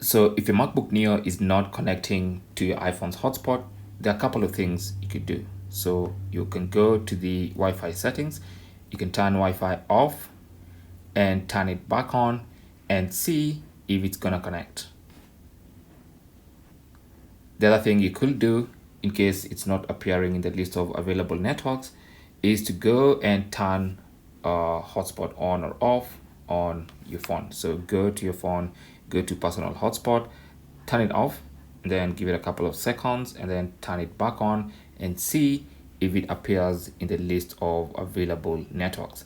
So if your MacBook Neo is not connecting to your iPhone's hotspot, there are a couple of things you could do. So you can go to the Wi-Fi settings, you can turn Wi-Fi off and turn it back on and see if it's gonna connect. The other thing you could do, in case it's not appearing in the list of available networks, is to go and turn hotspot on or off on your phone. So go to your phone, go to personal hotspot, turn it off, and then give it a couple of seconds and then turn it back on and see if it appears in the list of available networks.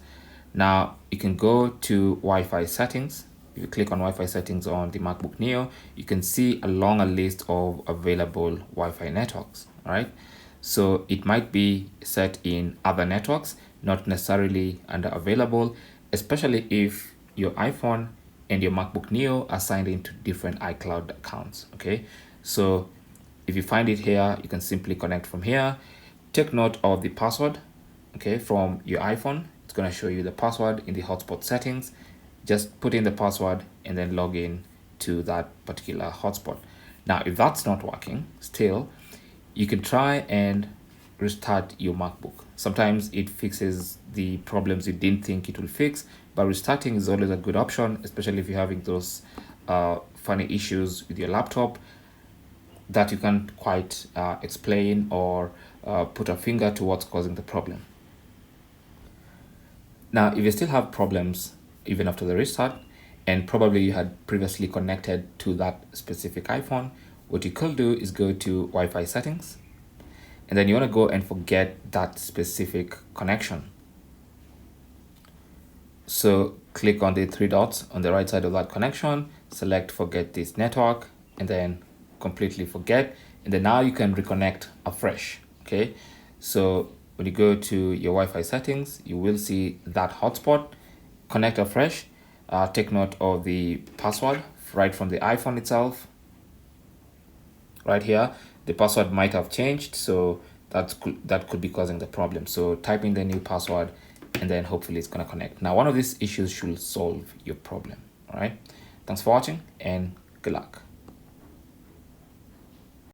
Now you can go to Wi-Fi settings. If you click on Wi-Fi settings on the MacBook Neo, you can see a longer list of available Wi-Fi networks. All right, so it might be set in other networks, not necessarily under available, especially if your iPhone and your MacBook Neo are signed into different iCloud accounts. Okay, so if you find it here, you can simply connect from here. Take note of the password, okay, from your iPhone. It's going to show you the password in the hotspot settings. Just put in the password and then log in to that particular hotspot. Now, if that's not working still, you can try and restart your MacBook. Sometimes it fixes the problems you didn't think it will fix, but restarting is always a good option, especially if you're having those funny issues with your laptop that you can't quite explain or put a finger to what's causing the problem. Now, if you still have problems even after the restart, and probably you had previously connected to that specific iPhone, what you could do is go to Wi-Fi settings, and then you want to go and forget that specific connection. So click on the three dots on the right side of that connection, select forget this network, and then completely forget. And then now you can reconnect afresh. Okay, so when you go to your Wi-Fi settings, you will see that hotspot, connect afresh. Take note of the password right from the iPhone itself. Right here, the password might have changed, so that could be causing the problem. So type in the new password and then hopefully it's going to connect. Now, one of these issues should solve your problem. All right, thanks for watching and good luck.